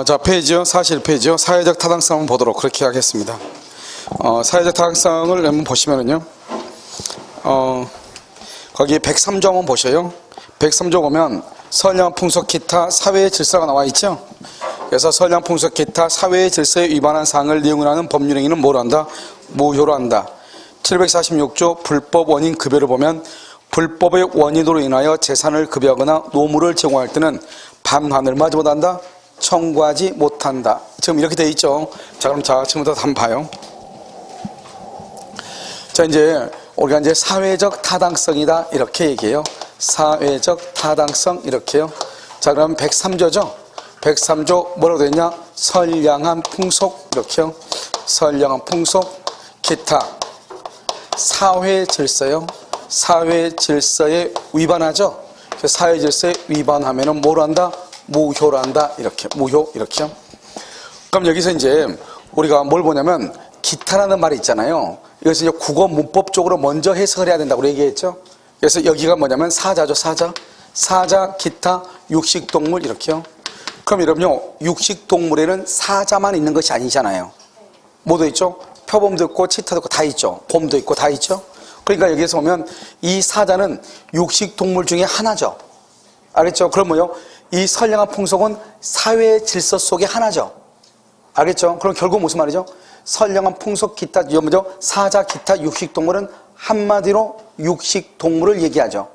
자, 페이지요. 41페이지요. 사회적 타당성을 보도록 그렇게 하겠습니다. 사회적 타당성을 한번 보시면은요. 거기 103조 한번 보셔요. 103조 보면 선량 풍속 기타 사회의 질서가 나와 있죠. 그래서 선량 풍속 기타 사회의 질서에 위반한 사항을 이용하는 법률행위는 뭐로 한다? 무효로 한다. 746조 불법 원인 급여를 보면 불법의 원인으로 인하여 재산을 급여하거나 노무를 제공할 때는 반환을 마저 못한다? 청구하지 못한다. 지금 이렇게 되어 있죠. 자, 그럼 지금부터 한번 봐요. 자, 이제 우리가 이제 사회적 타당성이다 이렇게 얘기해요. 사회적 타당성 이렇게요. 자, 그럼 103조죠. 103조 뭐라고 되어 있냐? 선량한 풍속 이렇게요. 선량한 풍속 기타 사회 질서요. 사회 질서에 위반하죠. 사회 질서에 위반하면은 뭐로 한다? 무효로 한다. 이렇게 무효 이렇게요. 그럼 여기서 이제 우리가 뭘 보냐면 기타라는 말이 있잖아요. 이것을 이제 국어 문법적으로 먼저 해석을 해야 된다고 얘기했죠. 그래서 여기가 뭐냐면 사자죠. 사자 기타 육식동물 이렇게요. 그럼 여러분요, 육식동물에는 사자만 있는 것이 아니잖아요. 뭐도 있죠? 표범도 있고 치타도 있고 다 있죠. 곰도 있고 다 있죠. 그러니까 여기에서 보면 이 사자는 육식동물 중에 하나죠. 알겠죠? 그럼 뭐요? 이 선량한 풍속은 사회 질서 속의 하나죠. 알겠죠? 그럼 결국 무슨 말이죠? 선량한 풍속 기타, 뭐죠? 사자 기타 육식동물은 한마디로 육식동물을 얘기하죠.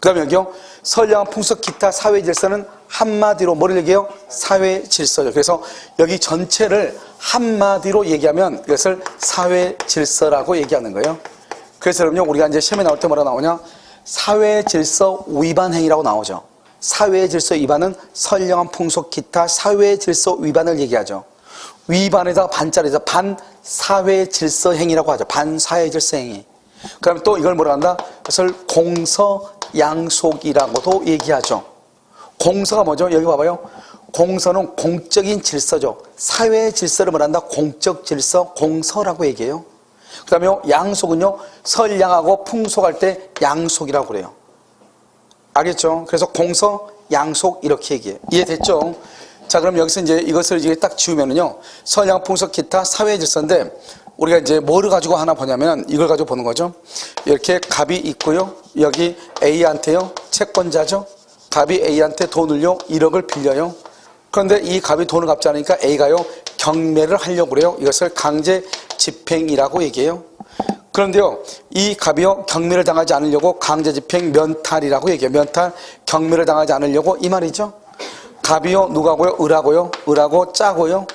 그 다음에 여기요, 선량한 풍속 기타 사회 질서는 한마디로 뭐를 얘기해요? 사회 질서죠. 그래서 여기 전체를 한마디로 얘기하면 이것을 사회 질서라고 얘기하는 거예요. 그래서 여러분요, 우리가 이제 시험에 나올 때 뭐라 나오냐? 사회 질서 위반 행위라고 나오죠. 사회 질서 위반은 선량한 풍속 기타 사회 질서 위반을 얘기하죠. 위반에다가 반자리에서 반사회 질서 행위라고 하죠. 반사회 질서 행위. 그 다음에 또 이걸 뭐라 한다? 그것을 공서양속이라고도 얘기하죠. 공서가 뭐죠? 여기 봐봐요. 공서는 공적인 질서죠. 사회 질서를 뭐라 한다? 공적 질서, 공서라고 얘기해요. 그 다음에 양속은요, 선량하고 풍속할 때 양속이라고 그래요. 알겠죠? 그래서 공서, 양속 이렇게 얘기해요. 이해됐죠? 자, 그럼 여기서 이제 이것을 이제 딱 지우면은요, 선량, 풍속, 기타, 사회 질서인데, 우리가 이제 뭐를 가지고 하나 보냐면, 이걸 가지고 보는 거죠. 이렇게 갑이 있고요, 여기 A한테요, 채권자죠. 갑이 A한테 돈을요, 1억을 빌려요. 그런데 이 갑이 돈을 갚지 않으니까 A가요, 경매를 하려고 그래요. 이것을 강제 집행이라고 얘기해요. 그런데요, 이 갑이요, 경매를 당하지 않으려고 강제 집행 면탈이라고 얘기해요. 면탈, 경매를 당하지 않으려고 이 말이죠. 갑이요, 누가고요? 을하고 짜고요.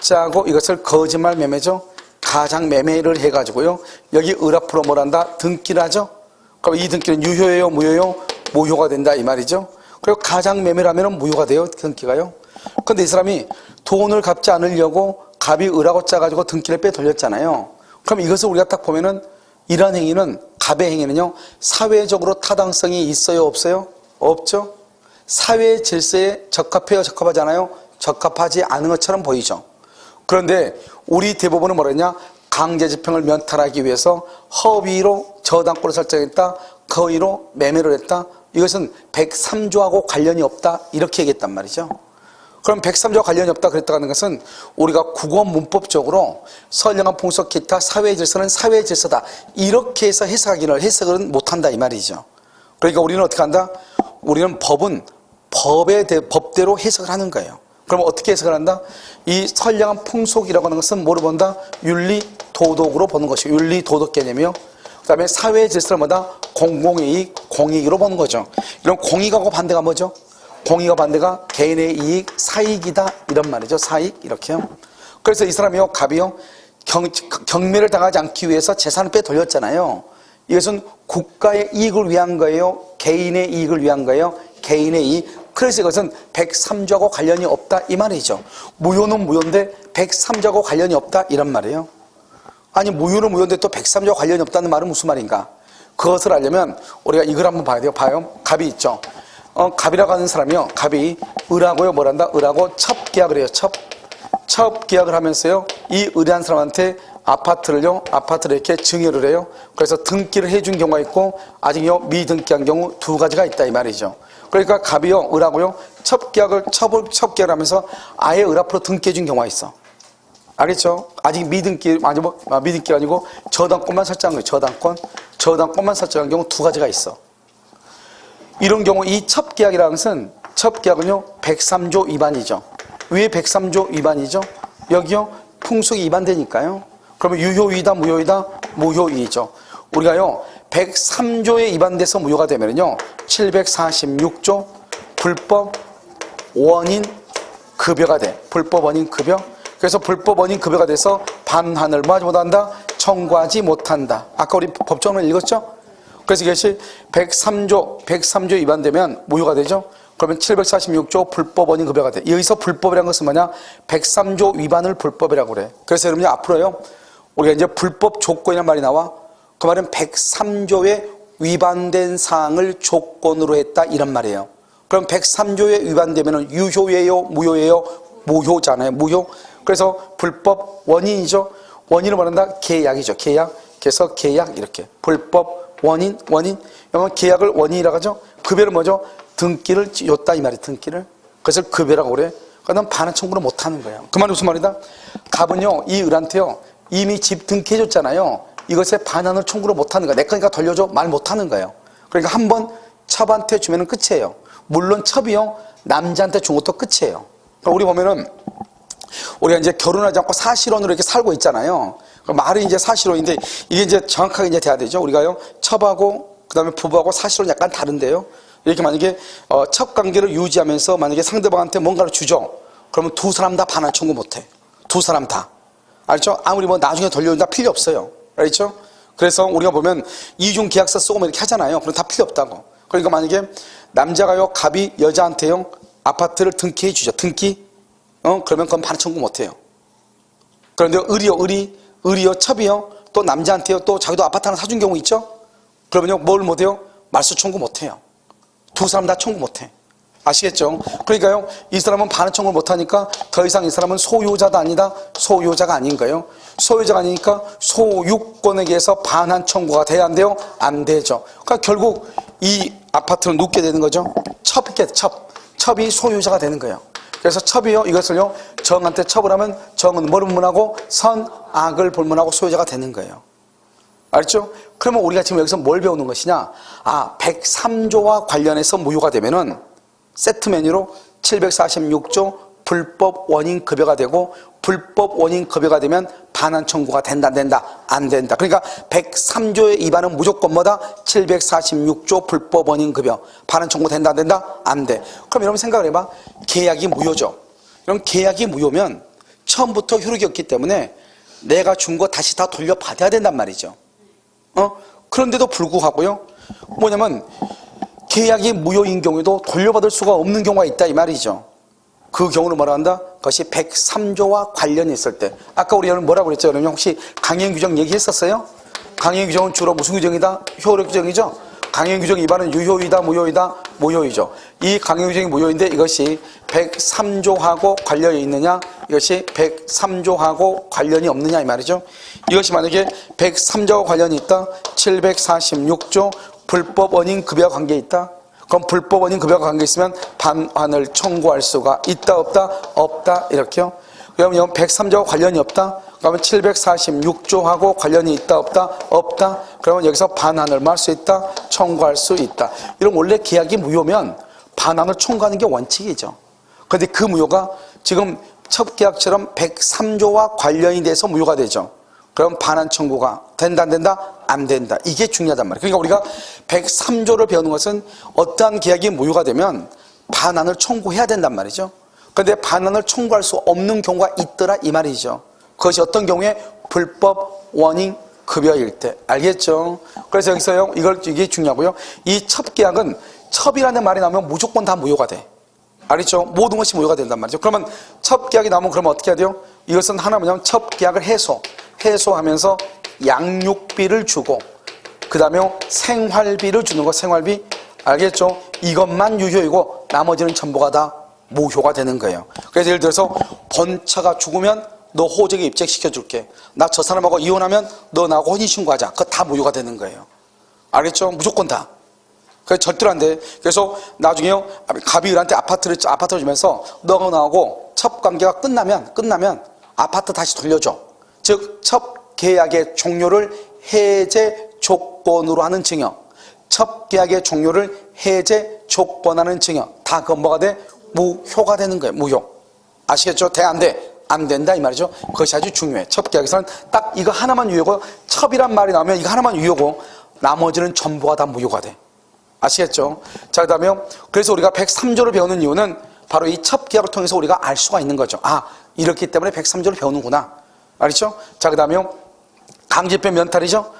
짜고 이것을 거짓말 매매죠. 가장 매매를 해가지고요. 여기 을 앞으로 뭘 한다? 등기를 하죠. 그럼 이 등기는 유효예요? 무효예요? 무효가 된다 이 말이죠. 그리고 가장 매매를 하면 무효가 돼요. 등기가요. 그런데 이 사람이 돈을 갚지 않으려고 갑이 을하고 짜가지고 등기를 빼돌렸잖아요. 그럼 이것을 우리가 딱 보면은 이러한 행위는, 갑의 행위는요, 사회적으로 타당성이 있어요? 없어요? 없죠? 사회 질서에 적합해요? 적합하지 않아요? 적합하지 않은 것처럼 보이죠. 그런데 우리 대법원은 뭐라 했냐? 강제 집행을 면탈하기 위해서 허위로 저당권을 설정했다, 거의로 매매를 했다. 이것은 103조하고 관련이 없다 이렇게 얘기했단 말이죠. 그럼 103조와 관련이 없다 그랬다는 것은 우리가 국어 문법적으로 선량한 풍속 기타 사회 질서는 사회 질서다 이렇게 해서 해석은 못한다 이 말이죠. 그러니까 우리는 어떻게 한다? 우리는 법은 법대로 해석을 하는 거예요. 그럼 어떻게 해석을 한다? 이 선량한 풍속이라고 하는 것은 뭐로 본다? 윤리 도덕으로 보는 것이고, 윤리 도덕 개념이요. 그 다음에 사회 질서를 뭐다? 공공이익, 공익으로 보는 거죠. 이런 공익하고 반대가 뭐죠? 공익과 반대가 개인의 이익, 사익이다 이런 말이죠. 사익 이렇게요. 그래서 이 사람이요, 갑이요, 경매를 당하지 않기 위해서 재산을 빼돌렸잖아요. 이것은 국가의 이익을 위한 거예요? 개인의 이익을 위한 거예요? 개인의 이익. 그래서 이것은 103조하고 관련이 없다 이 말이죠. 무효는 무효인데 103조하고 관련이 없다 이런 말이에요. 아니 무효는 무효인데 또 103조와 관련이 없다는 말은 무슨 말인가? 그것을 알려면 우리가 이걸 한번 봐야 돼요. 봐요. 갑이 있죠. 갑이라고 하는 사람이요, 갑이 을하고요, 뭐란다? 을하고 첩계약을 해요. 첩계약을 하면서요, 이 을이라는 사람한테 아파트를 이렇게 증여를 해요. 그래서 등기를 해준 경우가 있고 아직요 미등기한 경우 두 가지가 있다 이 말이죠. 그러니까 갑이요, 을하고요, 첩계약을 하면서 아예 을 앞으로 등기해준 경우가 있어. 알겠죠? 아직 미등기, 미등기가 아니고 저당권만 설정한 거예요. 저당권만 설정한 경우 두 가지가 있어. 이런 경우 이 첩계약이라는 것은, 첩계약은요, 103조 위반이죠. 왜 103조 위반이죠? 여기요, 풍속이 위반되니까요. 그러면 유효이다, 무효이다? 무효이죠. 우리가요, 103조에 위반돼서 무효가 되면요, 746조 불법 원인 급여가 돼. 불법 원인 급여. 그래서 불법 원인 급여가 돼서 반환을 뭐 하지 못한다? 청구하지 못한다. 아까 우리 법정을 읽었죠? 그래서 이것이 103조 위반되면 무효가 되죠? 그러면 746조 불법 원인 급여가 돼. 여기서 불법이라는 것은 뭐냐? 103조 위반을 불법이라고 그래. 그래서 여러분이 앞으로요, 우리가 이제 불법 조건이라는 말이 나와. 그 말은 103조에 위반된 사항을 조건으로 했다, 이런 말이에요. 그럼 103조에 위반되면 유효예요, 무효예요? 무효잖아요. 무효. 그래서 불법 원인이죠. 원인을 말한다? 계약이죠. 계약. 그래서 계약 이렇게. 불법 원인. 이건 계약을 원인이라고 하죠. 급여를 뭐죠? 등기를 줬다, 이 말이 등기를. 그래서 급여라고 그래. 그러면 반환 청구를 못 하는 거예요. 그 말이 무슨 말이다? 갑은요, 이 을한테요, 이미 집 등기해줬잖아요. 이것에 반환을 청구를 못 하는 거야. 내 거니까 돌려줘? 말 못 하는 거예요. 그러니까 한번 첩한테 주면 끝이에요. 물론 첩이요, 남자한테 준 것도 끝이에요. 그러니까 우리 보면은, 우리가 이제 결혼하지 않고 사실혼으로 이렇게 살고 있잖아요. 말이 이제 사실혼인데, 이게 이제 정확하게 이제 돼야 되죠. 우리가요, 첩하고, 그 다음에 부부하고 사실혼 약간 다른데요. 이렇게 만약에, 첩 관계를 유지하면서 만약에 상대방한테 뭔가를 주죠. 그러면 두 사람 다 반환 청구 못 해. 두 사람 다. 알죠? 아무리 뭐 나중에 돌려준다 필요 없어요. 알죠? 그래서 우리가 보면 이중 계약서 쓰고 뭐 이렇게 하잖아요. 그럼 다 필요 없다고. 그러니까 만약에 남자가요, 갑이 여자한테요, 아파트를 등기해 주죠. 등기. 그러면 그건 반환 청구 못 해요. 그런데 을이요, 첩이요, 또 남자한테요, 또 자기도 아파트 하나 사준 경우 있죠? 그러면요, 뭘 못 해요? 말소 청구 못 해요. 두 사람 다 청구 못 해. 아시겠죠? 그러니까요, 이 사람은 반환 청구를 못 하니까 더 이상 이 사람은 소유자도 아니다, 소유자가 아닌 거예요. 소유자가 아니니까 소유권에 의해서 반환 청구가 돼야 안 돼요? 안 되죠. 그러니까 결국 이 아파트를 눕게 되는 거죠. 첩이 소유자가 되는 거예요. 그래서 첩이요, 이것을요, 정한테 첩을 하면 정은 뭘 불문하고 선악을 불문하고 소유자가 되는 거예요. 알죠? 그러면 우리가 지금 여기서 뭘 배우는 것이냐? 103조와 관련해서 무효가 되면은 세트 메뉴로 746조 불법 원인 급여가 되고, 불법 원인 급여가 되면 반환 청구가 된다, 안 된다. 그러니까 103조의 위반은 무조건 뭐다? 746조 불법 원인 급여. 반환 청구 된다, 안 돼. 그럼 여러분 생각을 해봐. 계약이 무효죠. 이런 계약이 무효면 처음부터 효력이 없기 때문에 내가 준 거 다시 다 돌려받아야 된단 말이죠. 그런데도 불구하고요, 뭐냐면 계약이 무효인 경우에도 돌려받을 수가 없는 경우가 있다, 이 말이죠. 그 경우를 뭐라 한다? 그것이 103조와 관련이 있을 때. 아까 우리 여러분 뭐라고 그랬죠? 여러분 혹시 강행 규정 얘기했었어요? 강행 규정은 주로 무슨 규정이다? 효력 규정이죠? 강행 규정 위반은 유효이다, 무효이다? 무효이죠. 이 강행 규정이 무효인데 이것이 103조하고 관련이 있느냐? 이것이 103조하고 관련이 없느냐, 이 말이죠. 이것이 만약에 103조와 관련이 있다, 746조 불법 원인 급여 관계에 있다. 그럼 불법 원인 급여 관계에 있으면 반환을 청구할 수가 있다, 없다? 없다, 이렇게요. 그러면 103조와 관련이 없다. 그러면 746조하고 관련이 있다, 없다? 없다. 그러면 여기서 반환을 할 수 있다, 청구할 수 있다. 이런 원래 계약이 무효면 반환을 청구하는 게 원칙이죠. 그런데 그 무효가 지금 첩계약처럼 103조와 관련이 돼서 무효가 되죠. 그럼 반환 청구가 된다, 안 된다? 안 된다. 이게 중요하단 말이에요. 그러니까 우리가 103조를 배우는 것은 어떠한 계약이 무효가 되면 반환을 청구해야 된단 말이죠. 그런데 반환을 청구할 수 없는 경우가 있더라, 이 말이죠. 그것이 어떤 경우에? 불법 원인 급여일 때. 알겠죠? 그래서 여기서요, 이게 중요하고요. 이 첩계약은 첩이라는 말이 나오면 무조건 다 무효가 돼. 알겠죠? 모든 것이 무효가 된단 말이죠. 그러면 첩계약이 나오면 그러면 어떻게 해야 돼요? 이것은 하나 뭐냐면 첩계약을 해소하면서 양육비를 주고, 그 다음에 생활비를 주는 거, 생활비. 알겠죠? 이것만 유효이고 나머지는 전부가 다 무효가 되는 거예요. 그래서 예를 들어서 본처가 죽으면 너 호적에 입직시켜줄게. 나 저 사람하고 이혼하면 너 나하고 혼인신고하자. 그거 다 무효가 되는 거예요. 알겠죠? 무조건 다. 그래서 절대로 안 돼. 그래서 나중에요, 갑이 을한테 아파트를 주면서 너가 나하고 첩 관계가 끝나면 아파트 다시 돌려줘. 즉, 첩 계약의 종료를 해제 조건으로 하는 증여. 첩 계약의 종료를 해제 조건하는 증여. 다 그건 뭐가 돼? 무효가 되는 거예요. 무효. 아시겠죠? 돼, 안 돼? 안 된다 이 말이죠. 그것이 아주 중요해. 첩 계약에서는 딱 이거 하나만 유효고, 첩이란 말이 나오면 이거 하나만 유효고 나머지는 전부가 다 무효가 돼. 아시겠죠? 자, 그 다음에 그래서 우리가 103조를 배우는 이유는 바로 이 첩계약을 통해서 우리가 알 수가 있는 거죠. 아, 이렇기 때문에 103조를 배우는구나. 알겠죠? 자, 그 다음에 강제병 면탈이죠.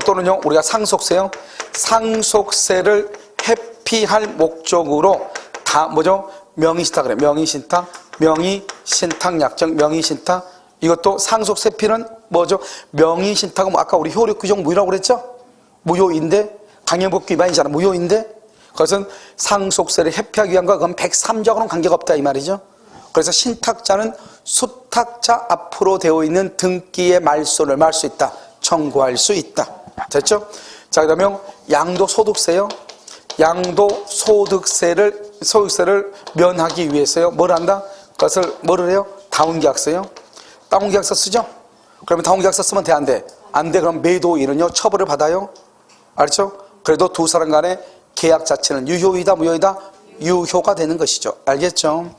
또는요, 우리가 상속세요. 상속세를 회피할 목적으로 다 뭐죠? 명의신탁 그래. 명의신탁, 명의신탁 약정, 명의신탁. 이것도 상속세 피는 뭐죠? 명의신탁은 아까 우리 효력 규정 무효라고 그랬죠? 무효인데, 강행법규 위반이잖아. 무효인데, 그것은 상속세를 회피하기 위한 거, 그건 103조하고는 관계가 없다 이 말이죠. 그래서 신탁자는 수탁자 앞으로 되어 있는 등기의 말소를 말 수 있다. 청구할 수 있다. 됐죠? 자, 그 다음에 양도소득세요. 양도소득세를 면하기 위해서요. 뭘 한다? 그것을 뭐를 해요? 다운계약서요. 다운계약서 쓰죠? 그러면 다운계약서 쓰면 돼, 안 돼? 안 돼. 그럼 매도인은요, 처벌을 받아요. 알죠? 그래도 두 사람 간의 계약 자체는 유효이다, 무효이다? 유효가 되는 것이죠. 알겠죠?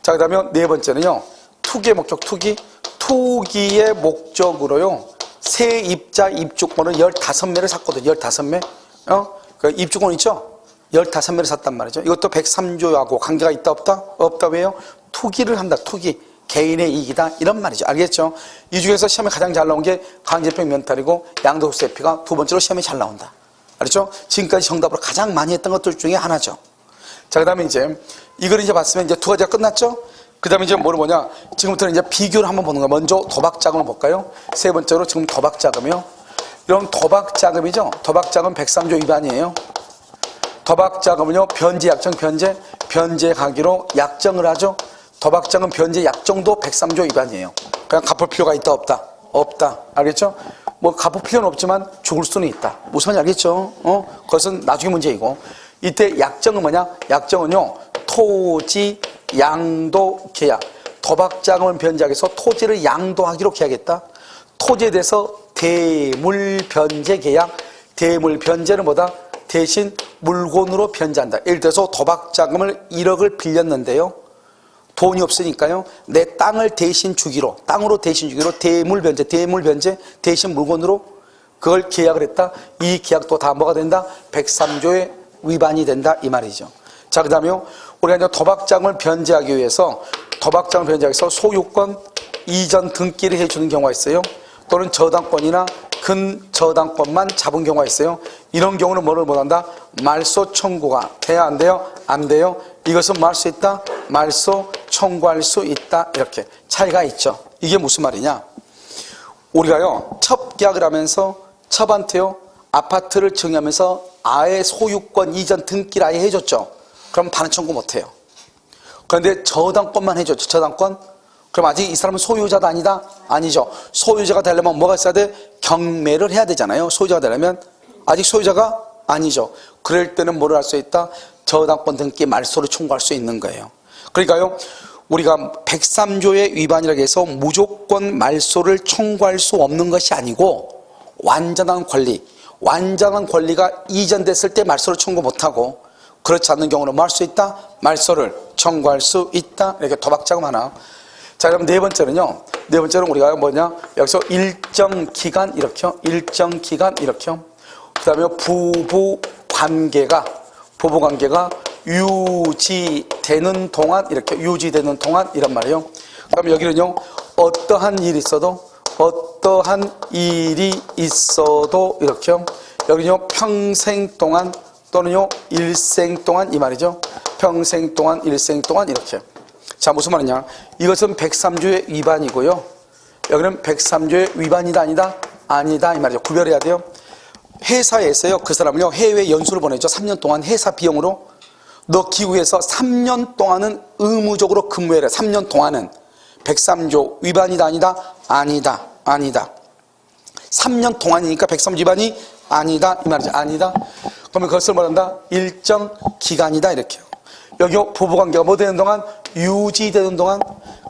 자, 그 다음에 네 번째는요, 투기의 목적, 투기의 목적으로요, 세입자 입주권을 15매를 샀거든요. 15매. 그 입주권 있죠? 15매를 샀단 말이죠. 이것도 103조하고 관계가 있다, 없다? 없다. 왜요? 투기를 한다, 투기. 개인의 이익이다. 이런 말이죠. 알겠죠? 이 중에서 시험에 가장 잘 나온 게 강제병 면탈이고 양도소득세피가 두 번째로 시험에 잘 나온다. 알겠죠? 지금까지 정답으로 가장 많이 했던 것들 중에 하나죠. 자, 그 다음에 이제 이걸 이제 봤으면 이제 두 가지가 끝났죠? 그 다음에 이제 뭐냐? 지금부터는 이제 비교를 한번 보는 거예요. 먼저 도박자금을 볼까요? 세 번째로 지금 도박자금이요. 이런 도박자금이죠? 도박자금 103조 위반이에요. 도박자금은요, 변제약정, 변제하기로 약정을 하죠. 도박자금 변제 약정도 103조 위반이에요. 그냥 갚을 필요가 있다, 없다? 없다. 알겠죠? 뭐 갚을 필요는 없지만 죽을 수는 있다. 무슨 말인지 알겠죠? 그것은 나중에 문제이고. 이때 약정은 뭐냐? 약정은요, 토지 양도 계약. 도박자금을 변제하기 위해서 토지를 양도하기로 계약했다. 토지에 대해서 대물 변제 계약. 대물 변제는 뭐다? 대신 물건으로 변제한다. 예를 들어서 도박자금을 1억을 빌렸는데요. 돈이 없으니까요, 내 땅을 대신 주기로, 땅으로 대신 주기로 대물 변제, 대신 물건으로 그걸 계약을 했다. 이 계약도 다 뭐가 된다? 103조의 위반이 된다. 이 말이죠. 자, 그 다음에요, 우리가 이제 도박장을 변제하기 위해서 소유권 이전 등기를 해주는 경우가 있어요. 또는 저당권이나 근저당권만 잡은 경우가 있어요. 이런 경우는 뭐를 못한다? 말소 청구가 돼야 안 돼요? 안 돼요? 이것은 뭐 할 수 있다? 말소 청구할 수 있다. 이렇게 차이가 있죠. 이게 무슨 말이냐? 우리가요, 첩계약을 하면서 첩한테요, 아파트를 정의하면서 아예 소유권 이전 등기를 아예 해줬죠. 그럼 반환 청구 못해요. 그런데 저당권만 해줬죠. 저당권. 그럼 아직 이 사람은 소유자도 아니다? 아니죠. 소유자가 되려면 뭐가 있어야 돼? 경매를 해야 되잖아요. 소유자가 되려면. 아직 소유자가 아니죠. 그럴 때는 뭐를 할 수 있다? 저당권 등기 말소를 청구할 수 있는 거예요. 그러니까요, 우리가 103조의 위반이라고 해서 무조건 말소를 청구할 수 없는 것이 아니고, 완전한 권리가 이전됐을 때 말소를 청구 못하고, 그렇지 않는 경우는 뭐 할 수 있다? 말소를 청구할 수 있다. 이렇게 도박자금 하나. 자, 그럼 네 번째는 우리가 뭐냐? 여기서 일정 기간 이렇게요. 그 다음에 부부 관계가 유지되는 동안 이렇게 유지되는 동안 이란 말이에요. 그럼 여기는요, 어떠한 일이 있어도 이렇게요. 여기는요, 평생 동안 또는요, 일생 동안 이 말이죠. 평생 동안, 일생 동안 이렇게. 자, 무슨 말이냐? 이것은 103조의 위반이고요. 여기는 103조의 위반이다, 아니다? 아니다 이 말이죠. 구별해야 돼요. 회사에서요, 그 사람은요, 해외 연수를 보내죠. 3년 동안 회사 비용으로. 너 기구에서 3년 동안은 의무적으로 근무해라. 3년 동안은 103조 위반이다, 아니다? 아니다. 3년 동안이니까 103조 위반이 아니다 이 말이죠. 아니다. 그러면 그것을 말한다? 일정 기간이다 이렇게요. 여기 부부관계가 뭐 되는 동안? 유지되는 동안.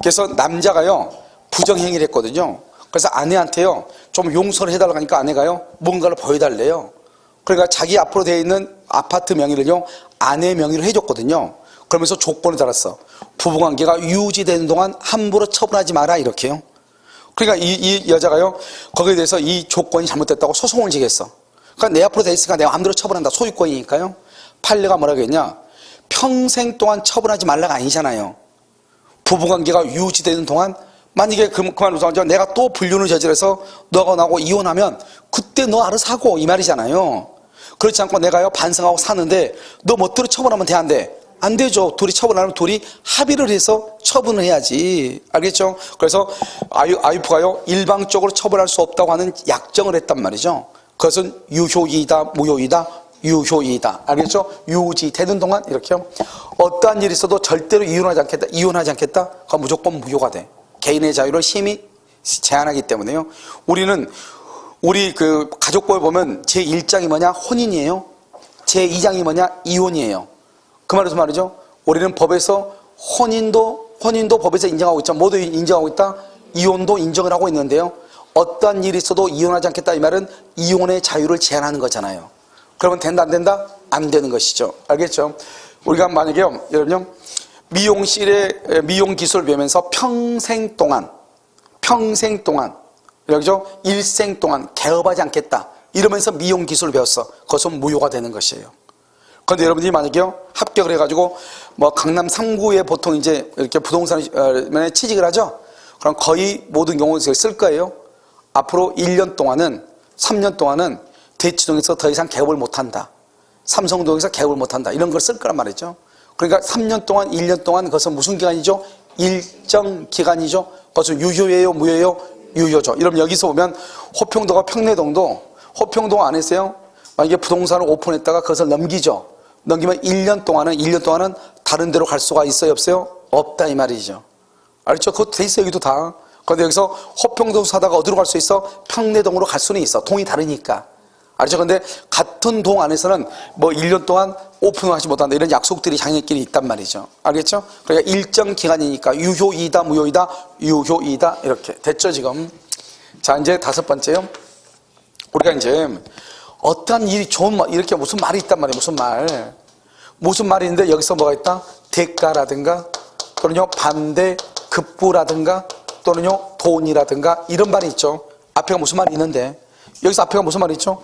그래서 남자가요 부정행위를 했거든요. 그래서 아내한테요 좀 용서를 해달라고 하니까 아내가요 뭔가를 보여달래요. 그러니까 자기 앞으로 되어 있는 아파트 명의를요 아내 명의로 해줬거든요. 그러면서 조건을 달았어. 부부관계가 유지되는 동안 함부로 처분하지 마라 이렇게요. 그러니까 이 여자가요 거기에 대해서 이 조건이 잘못됐다고 소송을 지겠어. 그러니까 내 앞으로 돼 있으니까 내가 마음대로 처분한다. 소유권이니까요. 판례가 뭐라고 했냐, 평생 동안 처분하지 말라가 아니잖아요. 부부관계가 유지되는 동안 만약에 그만 우선 내가 또 불륜을 저질러서 너가 나하고 이혼하면 그때 너 알아서 하고 이 말이잖아요. 그렇지 않고 내가요 반성하고 사는데 너 멋대로 처분하면 돼 안 돼? 안 되죠. 둘이 처분하면 둘이 합의를 해서 처분을 해야지. 알겠죠? 그래서 아이프가요 일방적으로 처분할 수 없다고 하는 약정을 했단 말이죠. 그것은 유효이다 무효이다? 유효이다. 알겠죠? 유지되는 동안 이렇게요. 어떠한 일이 있어도 절대로 이혼하지 않겠다? 그건 무조건 무효가 돼. 개인의 자유를 심히 제한하기 때문에요. 우리 그 가족법에 보면 제1장이 뭐냐? 혼인이에요. 제2장이 뭐냐? 이혼이에요. 그 말은 무슨 말이죠? 우리는 법에서 혼인도 법에서 인정하고 있죠. 모두 인정하고 있다. 이혼도 인정을 하고 있는데요. 어떠한 일이 있어도 이혼하지 않겠다 이 말은 이혼의 자유를 제한하는 거잖아요. 그러면 된다 안 된다? 안 되는 것이죠. 알겠죠? 우리가 만약에요 여러분요 미용실에 미용 기술을 배우면서 평생 동안 그죠? 일생 동안 개업하지 않겠다 이러면서 미용 기술을 배웠어. 그것은 무효가 되는 것이에요. 그런데 여러분들이 만약에요 합격을 해가지고 뭐 강남 3구에 보통 이제 이렇게 부동산에 취직을 하죠. 그럼 거의 모든 경우에 쓸 거예요. 앞으로 1년 동안은 3년 동안은 대치동에서 더 이상 개업을 못한다. 삼성동에서 개업을 못한다. 이런 걸 쓸 거란 말이죠. 그러니까 3년 동안 1년 동안 그것은 무슨 기간이죠? 일정 기간이죠. 그것은 유효예요 무효예요? 유효죠. 이러면 여기서 보면 호평도가 평내동도 호평동 안에서요 만약에 부동산을 오픈했다가 그것을 넘기죠. 넘기면 1년 동안은 다른 데로 갈 수가 있어요 없어요? 없다 이 말이죠. 알죠? 그것도 돼 있어 여기도 다. 그런데 여기서 호평동 사다가 어디로 갈 수 있어? 평내동으로 갈 수는 있어. 동이 다르니까. 알죠? 근데 같은 동 안에서는 뭐 1년 동안 오픈을 하지 못한다. 이런 약속들이 자기네끼리 있단 말이죠. 알겠죠? 그러니까 일정 기간이니까 유효이다, 무효이다, 유효이다. 이렇게. 됐죠, 지금? 자, 이제 5번째요. 우리가 이제 어떠한 일이 좋은 말, 이렇게 무슨 말이 있단 말이에요. 무슨 말이 있는데 여기서 뭐가 있다? 대가라든가 또는요, 반대, 급부라든가 또는요, 돈이라든가 이런 말이 있죠. 앞에가 무슨 말이 있는데 여기서 앞에가 무슨 말이 있죠?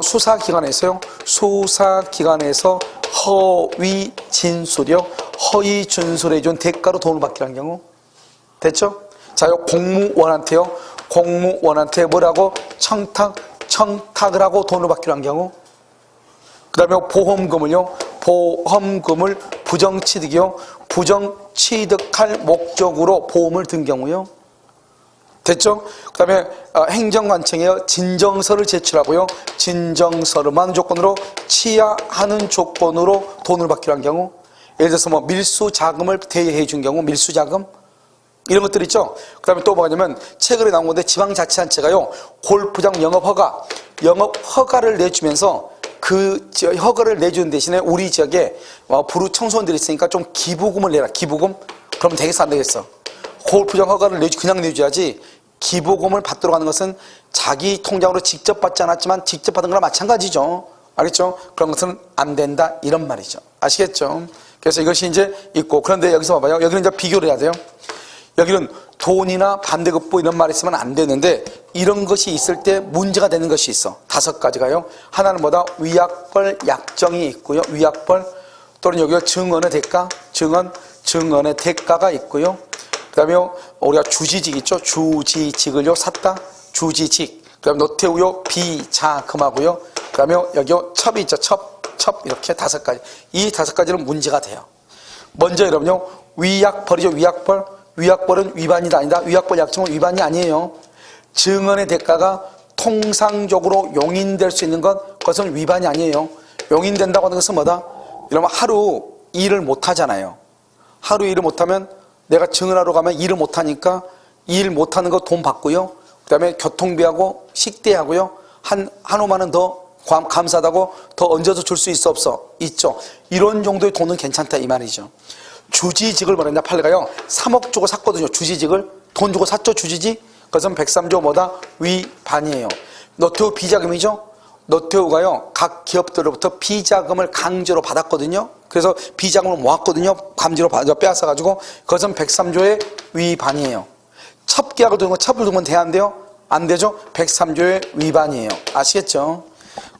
수사기관에서요. 수사기관에서 허위 진술이요. 허위 진술해 준 대가로 돈을 받기라는 경우. 됐죠? 자, 공무원한테 뭐라고? 청탁을 하고 돈을 받기라는 경우. 그 다음에 보험금을 부정취득이요. 부정취득할 목적으로 보험을 든 경우요. 됐죠? 그 다음에 행정관청에요 진정서를 제출하고요 진정서만 조건으로 취하하는 조건으로 돈을 받기로 한 경우. 예를 들어서 뭐 밀수자금을 대여해 준 경우 밀수자금 이런 것들 있죠. 그 다음에 또 뭐냐면 최근에 나온 건데 지방자치단체가요 골프장 영업허가를 내주면서 그 허가를 내주는 대신에 우리 지역에 부루 청소년들이 있으니까 좀 기부금을 내라. 기부금? 그러면 되겠어 안 되겠어? 골프장 허가를 그냥 내줘야지 기부금을 받도록 하는 것은 자기 통장으로 직접 받지 않았지만 직접 받은 거랑 마찬가지죠. 알겠죠? 그런 것은 안 된다 이런 말이죠. 아시겠죠? 그래서 이것이 이제 있고 그런데 여기서 봐봐요. 여기는 이제 비교를 해야 돼요. 여기는 돈이나 반대급부 이런 말이 있으면 안 되는데 이런 것이 있을 때 문제가 되는 것이 있어. 5가지가요. 하나는 뭐다? 위약벌 약정이 있고요. 위약벌 또는 여기가 증언의 대가, 증언의 대가가 있고요. 그 다음에 우리가 주지직 있죠. 주지직을요 샀다. 주지직. 그 다음에 노태우요 비자금하고요. 그 다음에 여기요 첩이 있죠. 첩 이렇게 5가지. 이 5가지는 문제가 돼요. 먼저 여러분요 위약벌이죠. 위약벌은 위반이 아니다. 위약벌 약정은 위반이 아니에요. 증언의 대가가 통상적으로 용인될 수 있는 그것은 위반이 아니에요. 용인된다고 하는 것은 뭐다? 여러분 하루 일을 못 하잖아요. 하루 일을 못하면 내가 증언하러 가면 일을 못하니까 일 못하는 거 돈 받고요. 그 다음에 교통비하고 식대하고요. 한 5만 원 더 감사하다고 더 얹어서 줄 수 있어 없어? 있죠. 이런 정도의 돈은 괜찮다 이 말이죠. 주지직을 뭐랬냐 판례가요 3억 주고 샀거든요. 주지직을 돈 주고 샀죠. 주지직. 그것은 103조 뭐다? 위반이에요. 노태우 비자금이죠. 노태우가요 각 기업들로부터 비자금을 강제로 받았거든요. 그래서 비자금을 모았거든요. 강제로 빼앗아 가지고 그것은 103조의 위반이에요. 첩계약을 두는 거 첩을 두면 돼야 안 돼요? 안 되죠. 103조의 위반이에요. 아시겠죠?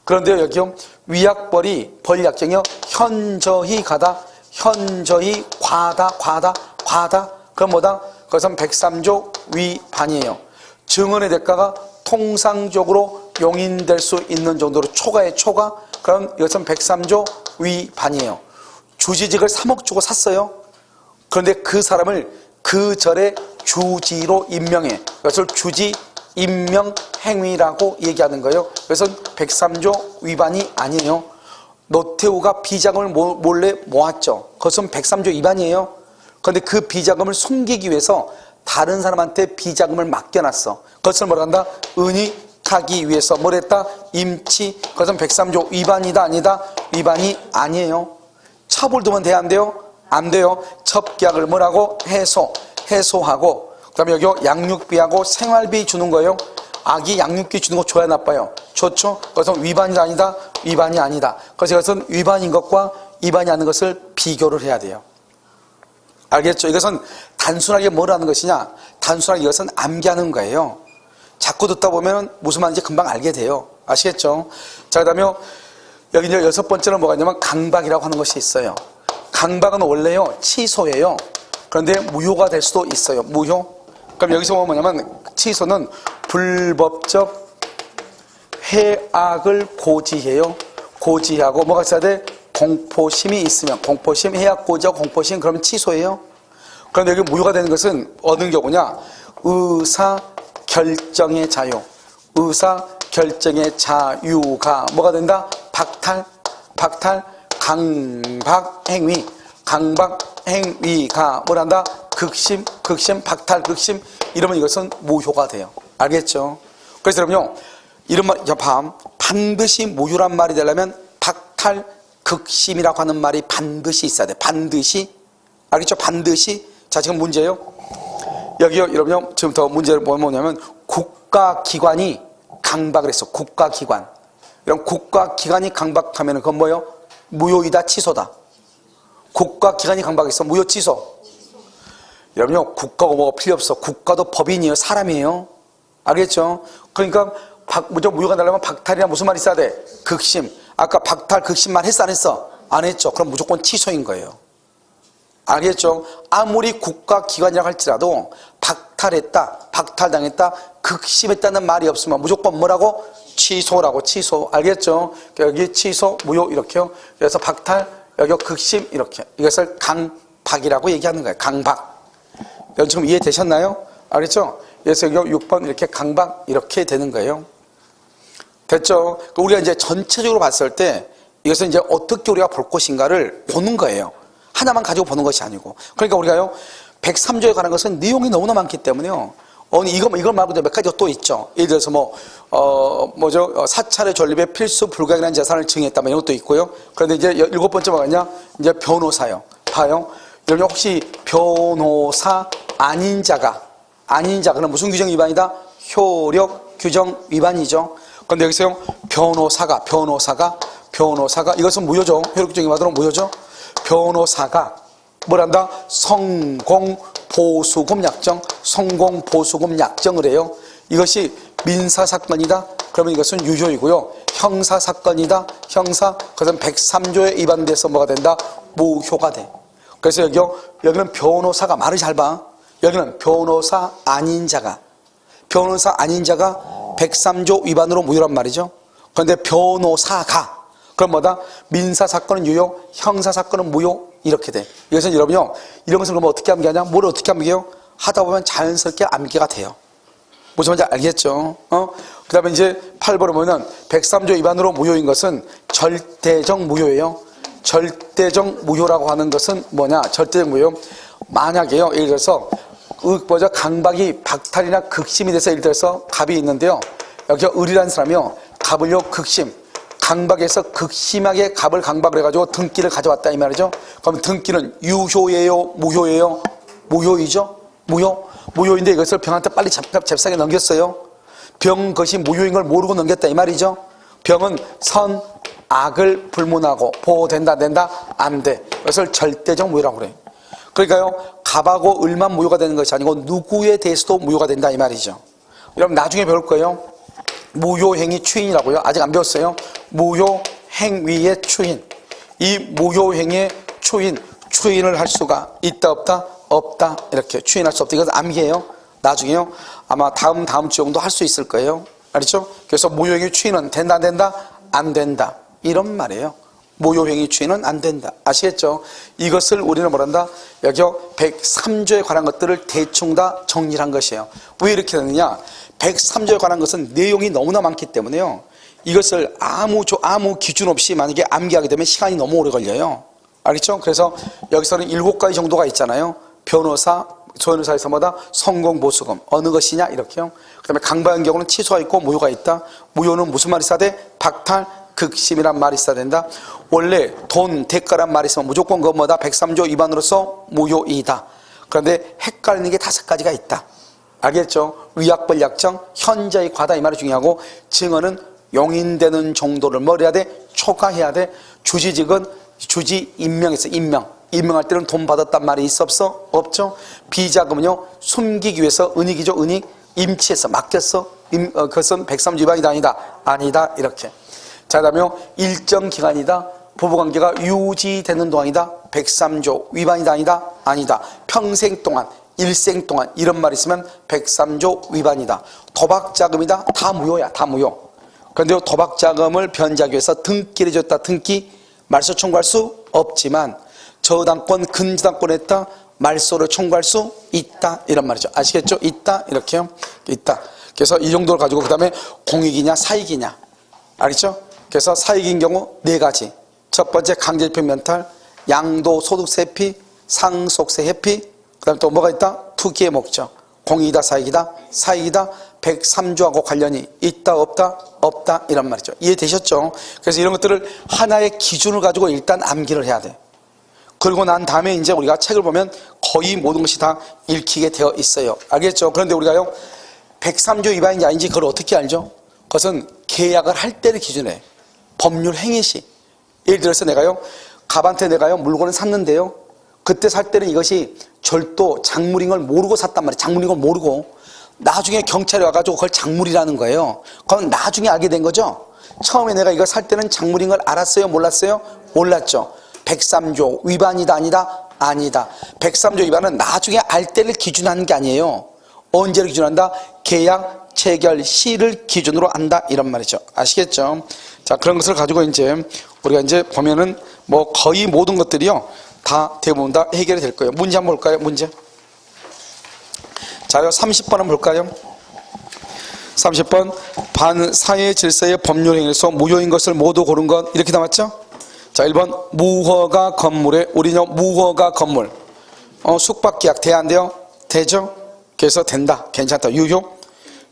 그런데요 여기요 위약벌이 벌약정이요 현저히 가다 현저히 과다 그럼 뭐다? 그것은 103조 위반이에요. 증언의 대가가 통상적으로 용인될 수 있는 정도로 초과의 초과 그럼 이것은 103조 위반이에요. 주지직을 3억 주고 샀어요. 그런데 그 사람을 그 절에 주지로 임명해. 이것을 주지 임명행위라고 얘기하는 거예요. 그래서 103조 위반이 아니에요. 노태우가 비자금을 몰래 모았죠. 그것은 103조 위반이에요. 그런데 그 비자금을 숨기기 위해서 다른 사람한테 비자금을 맡겨놨어. 그것을 뭐라 한다? 은닉하기 위해서 뭘 했다? 임치. 그것은 103조 위반이다 아니다? 위반이 아니에요. 첩을 두면 돼야 안 돼요? 안 돼요. 첩계약을 뭐라고? 해소하고 그 다음에 여기 양육비하고 생활비 주는 거예요. 아기 양육비 주는 거 좋아야 나빠요? 좋죠? 그것은 위반이 아니다? 위반이 아니다. 그래서 이것은 위반인 것과 위반이 아닌 것을 비교를 해야 돼요. 알겠죠? 이것은 단순하게 뭘 하는 것이냐? 단순하게 이것은 암기하는 거예요. 자꾸 듣다 보면 무슨 말인지 금방 알게 돼요. 아시겠죠? 자, 그 다음에 여기 이제 6번째는 뭐가 있냐면 강박이라고 하는 것이 있어요. 강박은 원래요 취소예요. 그런데 무효가 될 수도 있어요. 무효. 그럼 여기서 보면 뭐냐면 취소는 불법적 해악을 고지해요. 고지하고 뭐가 있어야 돼? 공포심이 있으면 공포심, 해악 고지하고 공포심 그러면 취소예요. 그런데 여기 무효가 되는 것은 어느 경우냐? 의사 결정의 자유. 의사 결정의 자유가 뭐가 된다? 박탈, 강박행위. 강박행위가 뭐란다? 극심, 박탈, 극심 이러면 이것은 무효가 돼요. 알겠죠? 그래서 여러분요 이런 말, 반드시 무효란 말이 되려면 박탈, 극심이라고 하는 말이 반드시 있어야 돼. 반드시. 알겠죠? 반드시. 자, 지금 문제예요. 여기요, 여러분요, 지금부터 문제를 뭐냐면 국가기관이 강박을 했어. 국가기관. 이런 국가기관이 강박하면 그건 뭐예요? 무효이다, 취소다. 국가기관이 강박했어. 무효, 취소. 여러분요, 국가가 뭐가 필요 없어. 국가도 법인이에요. 사람이에요. 알겠죠? 그러니까 무효가 나려면 박탈이란 무슨 말이 있어야 돼? 극심. 아까 박탈, 극심만 했어, 안 했어? 안 했죠. 그럼 무조건 취소인 거예요. 알겠죠? 아무리 국가기관이라고 할지라도 박탈했다, 박탈당했다, 극심했다는 말이 없으면 무조건 뭐라고? 취소라고. 취소. 알겠죠? 여기 취소, 무효 이렇게요. 그래서 박탈, 여기 극심 이렇게. 이것을 강박이라고 얘기하는 거예요. 강박. 여러분 지금 이해되셨나요? 알겠죠? 그래서 여기 6번 이렇게 강박 이렇게 되는 거예요. 됐죠? 우리가 이제 전체적으로 봤을 때 이것은 이제 어떻게 우리가 볼 것인가를 보는 거예요. 하나만 가지고 보는 것이 아니고. 그러니까 우리가요 103조에 관한 것은 내용이 너무나 많기 때문에요. 이걸 말고도 몇 가지가 또 있죠. 예를 들어서 사찰의 존립에 필수 불가결한 재산을 증여했다 이런 것도 있고요. 그런데 이제 7번째 뭐가 있냐? 이제 변호사요. 봐요. 여러분 혹시 변호사 아닌 자가는 무슨 규정 위반이다? 효력 규정 위반이죠. 그런데 여기서 변호사가 이것은 무효죠. 효력 규정 위반으로 무효죠. 변호사가 뭐란다? 성공보수금 약정을 해요. 이것이 민사사건이다. 그러면 이것은 유효이고요. 형사사건이다. 그것은 103조에 위반돼서 뭐가 된다? 무효가 돼. 그래서 여기는 변호사가 말을 잘 봐. 여기는 변호사 아닌 자가 103조 위반으로 무효란 말이죠. 그런데 변호사가 그럼 뭐다? 민사사건은 유효, 형사사건은 무효 이렇게 돼. 이것은 여러분요 이런 것을 그러면 어떻게 암기하냐? 뭘 어떻게 암기해요? 하다 보면 자연스럽게 암기가 돼요. 무슨 말인지 알겠죠? 그 다음에 이제 8번을 보면 103조 위반으로 무효인 것은 절대적 무효예요. 절대적 무효라고 하는 것은 뭐냐? 절대적 무효. 만약에요, 예를 들어서 강박이 박탈이나 극심이 돼서 예를 들어서 갑이 있는데요. 여기 을이라는 사람이요, 갑을요 극심, 강박에서 극심하게 갑을 강박을 해가지고 등기를 가져왔다 이 말이죠. 그럼 등기는 유효예요, 무효예요? 무효이죠. 무효인데 이것을 병한테 빨리 잽싸게 넘겼어요. 병 것이 무효인 걸 모르고 넘겼다 이 말이죠. 병은 선, 악을 불문하고 보호된다, 된다, 안 돼. 이것을 절대적 무효라고 그래요. 그러니까요, 갑하고 을만 무효가 되는 것이 아니고 누구에 대해서도 무효가 된다 이 말이죠. 여러분 나중에 배울 거예요. 무효행위 추인이라고요. 아직 안 배웠어요. 무효행위의 추인. 이 무효행위의 추인을 할 수가 있다 없다? 없다. 이렇게 추인할 수 없다. 이건 암기예요. 나중에요. 아마 다음 주 정도 할 수 있을 거예요. 알죠? 그래서 무효행위 추인은 된다 안 된다? 안 된다. 이런 말이에요. 무효행위 추인은 안 된다. 아시겠죠? 이것을 우리는 뭐란다? 여기 103조에 관한 것들을 대충 다 정리한 것이에요. 왜 이렇게 되느냐? 103조에 관한 것은 내용이 너무나 많기 때문에요. 이것을 아무 기준 없이 만약에 암기하게 되면 시간이 너무 오래 걸려요. 알겠죠? 그래서 여기서는 7가지 정도가 있잖아요. 조변호사에서 뭐다? 성공보수금. 어느 것이냐? 이렇게요. 그 다음에 강박의 경우는 취소가 있고 무효가 있다. 무효는 무슨 말이 있어야 돼? 박탈, 극심이란 말이 있어야 된다. 원래 돈, 대가란 말이 있으면 무조건 그건 뭐다? 103조 위반으로서 무효이다. 그런데 헷갈리는 게 5가지가 있다. 알겠죠? 위약벌 약정, 현저히 과다 이 말이 중요하고, 증언은 용인되는 정도를 뭐 해야 돼? 초과해야 돼. 주지직은 주지 임명했어. 임명할 때는 돈 받았단 말이 있어 없어? 없죠. 비자금은요 숨기기 위해서 은닉이죠. 은닉. 임치해서 맡겼어. 그것은 103조 위반이다 아니다. 이렇게. 자, 그다음에 일정 기간이다. 부부관계가 유지되는 동안이다. 103조 위반이다 아니다. 평생 동안, 일생 동안 이런 말이 있으면 103조 위반이다. 도박자금이다. 다 무효야. 다 무효. 그런데 도박자금을 변제하기 위해서 등기를 줬다. 등기. 말소 청구할 수 없지만 저당권, 근저당권 했다. 말소를 청구할 수 있다. 이런 말이죠. 아시겠죠? 있다. 이렇게요. 있다. 그래서 이 정도를 가지고 그 다음에 공익이냐 사익이냐. 알겠죠? 그래서 사익인 경우 4가지. 첫 번째 강제집행 면탈, 양도소득세 회피, 상속세 회피. 그 다음에 또 뭐가 있다? 투기의 목적. 공익이다 사익이다? 사익이다. 103조하고 관련이 있다 없다? 없다. 이런 말이죠. 이해되셨죠? 그래서 이런 것들을 하나의 기준을 가지고 일단 암기를 해야 돼. 그리고 난 다음에 이제 우리가 책을 보면 거의 모든 것이 다 읽히게 되어 있어요. 알겠죠? 그런데 우리가요 103조 위반인지 아닌지 그걸 어떻게 알죠? 그것은 계약을 할 때를 기준해. 법률 행위시. 예를 들어서 내가요 갑한테 내가요 물건을 샀는데요, 그때 살 때는 이것이 절도 작물인 걸 모르고 샀단 말이에요. 작물인 걸 모르고. 나중에 경찰이 와가지고 그걸 작물이라는 거예요. 그럼 나중에 알게 된 거죠. 처음에 내가 이거 살 때는 작물인 걸 알았어요? 몰랐어요? 몰랐죠. 103조 위반이다 아니다? 아니다. 103조 위반은 나중에 알 때를 기준하는 게 아니에요. 언제를 기준한다? 계약 체결 시를 기준으로 한다 이런 말이죠. 아시겠죠? 자, 그런 것을 가지고 이제 우리가 이제 보면은 뭐 거의 모든 것들이요 다 대부분 다 해결이 될 거예요. 문제 한번 볼까요? 문제. 자요 30번 한번 볼까요? 30번 반사회 질서의 법률 행위에서 무효인 것을 모두 고른 것. 이렇게 나왔죠? 자, 1번 무허가 건물에 우리는 무허가 건물 숙박계약 돼야 안 돼요? 되죠? 그래서 된다. 괜찮다. 유효.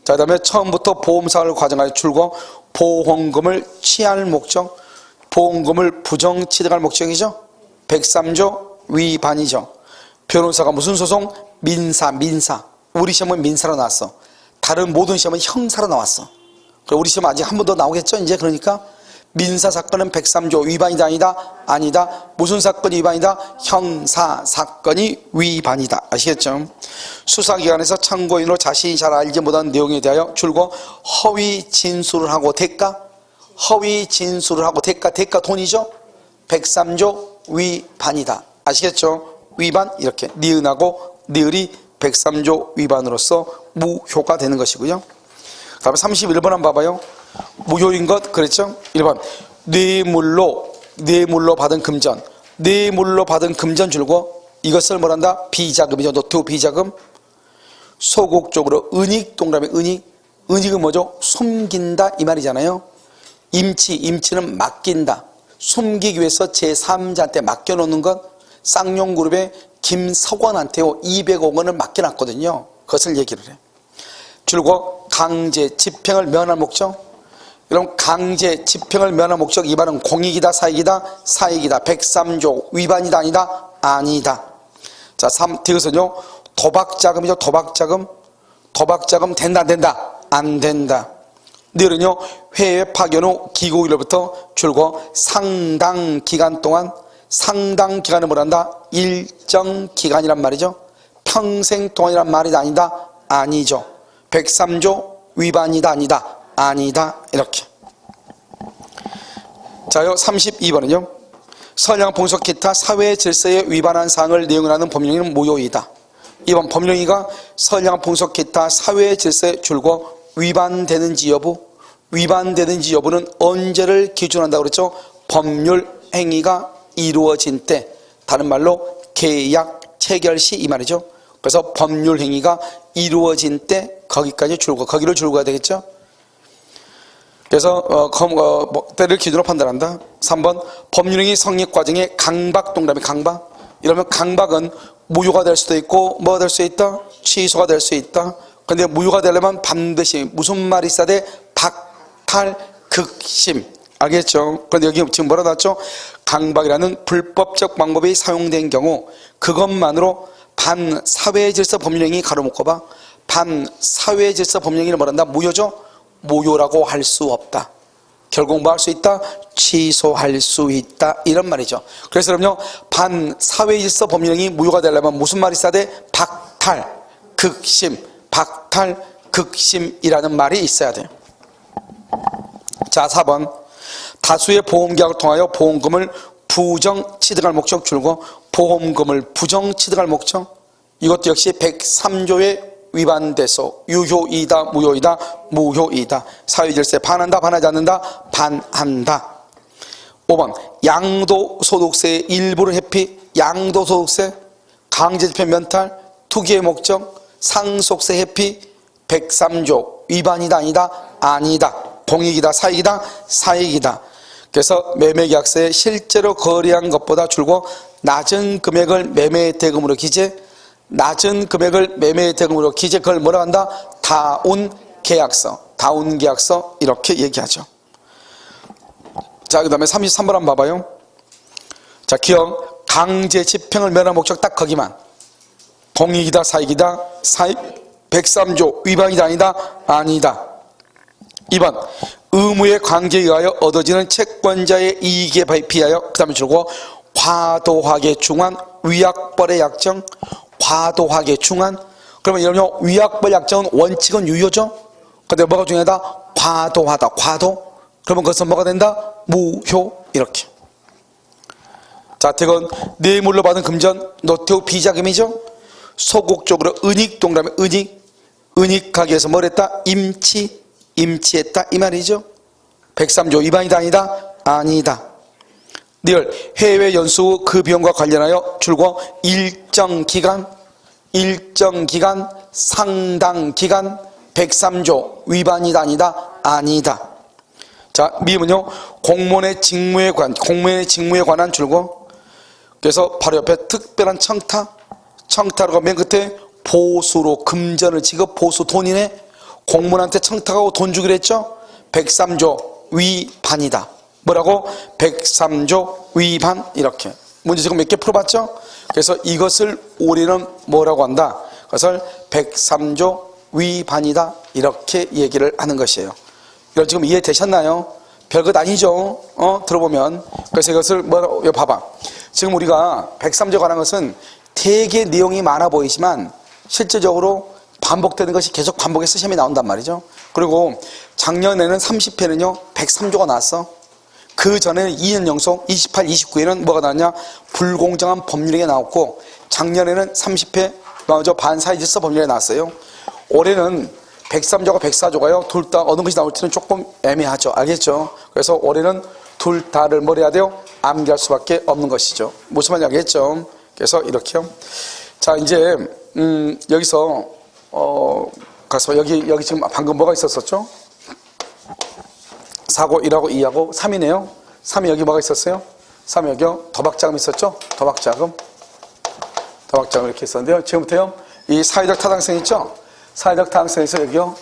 자, 그 다음에 처음부터 보험사를 과정하여 출고 보험금을 취할 목적, 보험금을 부정 취득할 목적이죠. 103조 위반이죠. 변호사가 무슨 소송? 민사. 우리 시험은 민사로 나왔어. 다른 모든 시험은 형사로 나왔어. 우리 시험 아직 한 번 더 나오겠죠? 이제 그러니까 민사 사건은 103조 위반이다 아니다? 아니다. 무슨 사건이 위반이다? 형사 사건이 위반이다. 아시겠죠? 수사기관에서 참고인으로 자신이 잘 알지 못한 내용에 대하여 줄고 허위 진술을 하고 대가? 허위 진술을 하고 대가 돈이죠? 103조 위반이다. 아시겠죠? 위반 이렇게 니은하고 니을이 103조 위반으로서 무효가 되는 것이고요. 그 다음에 31번 한번 봐봐요. 무효인 것 그랬죠? 1번 뇌물로 받은 금전. 뇌물로 받은 금전 줄고 이것을 뭐란다? 비자금이죠. 노트 비자금. 소극적으로 은익 동그라미 은익은 뭐죠? 숨긴다 이 말이잖아요. 임치는 맡긴다. 숨기기 위해서 제3자한테 맡겨놓는 것. 쌍용그룹의 김석원한테 200억 원을 맡겨놨거든요. 그것을 얘기를 해. 줄고 강제 집행을 면할 목적. 그럼 강제 집행을 면한 목적 위반은 공익이다, 사익이다, 사익이다. 103조 위반이다, 아니다, 아니다. 자, 3, 이것은요, 도박자금이죠, 도박자금. 도박자금 된다, 안 된다, 안 된다. 내일은요, 해외 파견 후 귀국일로부터 줄고 상당 기간 동안, 상당 기간을 뭐란다? 일정 기간이란 말이죠. 평생 동안이란 말이 아니다, 아니죠. 103조 위반이다, 아니다, 아니다. 이렇게. 자요, 32번은요. 선량 풍속 기타 사회 질서에 위반한 사항을 내용하는 법령은 무효이다. 이번 법령이가 선량 풍속 기타 사회 질서에 줄고 위반되는지 여부는 언제를 기준한다고 그랬죠? 법률 행위가 이루어진 때, 다른 말로 계약 체결 시 이 말이죠. 그래서 법률 행위가 이루어진 때 거기까지 줄고, 거기를 줄고 가야 되겠죠? 그래서 때를 기준으로 판단한다. 3번 법률행위 성립 과정에 강박 동그라미 강박. 이러면 강박은 무효가 될 수도 있고 뭐가 될 수 있다? 취소가 될 수 있다. 근데 무효가 되려면 반드시 무슨 말이 있어야 돼? 박탈 극심. 알겠죠? 그런데 여기 지금 뭐라 나왔죠? 강박이라는 불법적 방법이 사용된 경우 그것만으로 반사회질서 법률행위 가로묶어 봐. 반사회질서 법률행위를 뭐란다? 무효죠? 무효라고 할 수 없다. 결국 뭐 할 수 있다? 취소할 수 있다. 이런 말이죠. 그래서 그럼요, 반사회질서 법령이 무효가 되려면 무슨 말이 있어야 돼? 박탈, 극심, 박탈, 극심이라는 말이 있어야 돼요. 자, 4번 다수의 보험계약을 통하여 보험금을 부정 취득할 목적 줄고 보험금을 부정 취득할 목적, 이것도 역시 103조의 위반돼서 유효이다, 무효이다, 무효이다. 사회질서에 반한다, 반하지 않는다, 반한다. 5번 양도소득세의 일부를 회피, 양도소득세, 강제집행 면탈, 투기의 목적, 상속세 회피, 103조 위반이다, 아니다, 아니다. 공익이다, 사익이다, 사익이다. 그래서 매매계약서에 실제로 거래한 것보다 줄고 낮은 금액을 매매대금으로 기재, 낮은 금액을 매매대금으로 기재, 그걸 뭐라고 한다? 다운계약서, 다운계약서 이렇게 얘기하죠. 자, 그 다음에 33번 한번 봐봐요. 자, 기억 강제 집행을 면한 목적 딱 거기만. 공익이다, 사익이다, 사익 103조 위반이다, 아니다, 아니다. 2번 의무의 관계에 의하여 얻어지는 채권자의 이익에 비하여 그 다음에 줄고 과도하게 중한 위약벌의 약정, 과도하게 중한. 그러면 이러면 위약벌 약정은 원칙은 유효죠. 근데 뭐가 중요하다? 과도하다, 과도. 그러면 그것은 뭐가 된다? 무효. 이렇게. 자, 대건 뇌물로 받은 금전 노태우 비자금이죠. 소극적으로 은닉 동그라미 은닉하게 해서 뭘 했다? 임치했다 이 말이죠. 103조 위반이다, 아니다, 아니다. 리얼 해외 연수 후 그 비용과 관련하여 줄고 일정 기간, 상당 기간 103조 위반이다, 아니다, 아니다. 자, 미음은요 공무원의 직무에 관한 줄고, 그래서 바로 옆에 특별한 청탁으로 맨 끝에 보수로 금전을 지급, 보수 돈이네. 공무원한테 청탁하고 돈 주기로 했죠. 103조 위반이다. 뭐라고? 103조 위반. 이렇게 문제 지금 몇 개 풀어봤죠. 그래서 이것을 우리는 뭐라고 한다? 그것을 103조 위반이다, 이렇게 얘기를 하는 것이에요. 이거 지금 이해되셨나요? 별것 아니죠. 들어보면. 그래서 이것을 뭐라고, 봐봐. 지금 우리가 103조에 관한 것은 되게 내용이 많아 보이지만 실제적으로 반복되는 것이 계속 반복해서 시험이 나온단 말이죠. 그리고 작년에는 30회는요 103조가 나왔어. 그 전에는 2년 연속 28, 29회는 뭐가 나왔냐? 불공정한 법률행위가 나왔고, 작년에는 30회 반사회질서 법률행위가 나왔어요. 올해는 103조가 104조가요 둘 다 어느 것이 나올지는 조금 애매하죠. 알겠죠? 그래서 올해는 둘 다를 뭘 해야 돼요? 암기할 수밖에 없는 것이죠. 무슨 말인지 알겠죠? 그래서 이렇게요. 자, 이제 여기서 가서 여기 지금 방금 뭐가 있었었죠? 4고 1하고 2하고 3이네요. 3이 여기 뭐가 있었어요? 3이 여기요 도박자금 있었죠? 도박자금 이렇게 있었는데요. 지금부터요 이 사회적 타당성 있죠? 사회적 타당성에서 여기요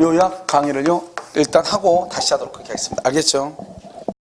요약 강의를요 일단 하고 다시 하도록 하겠습니다. 알겠죠?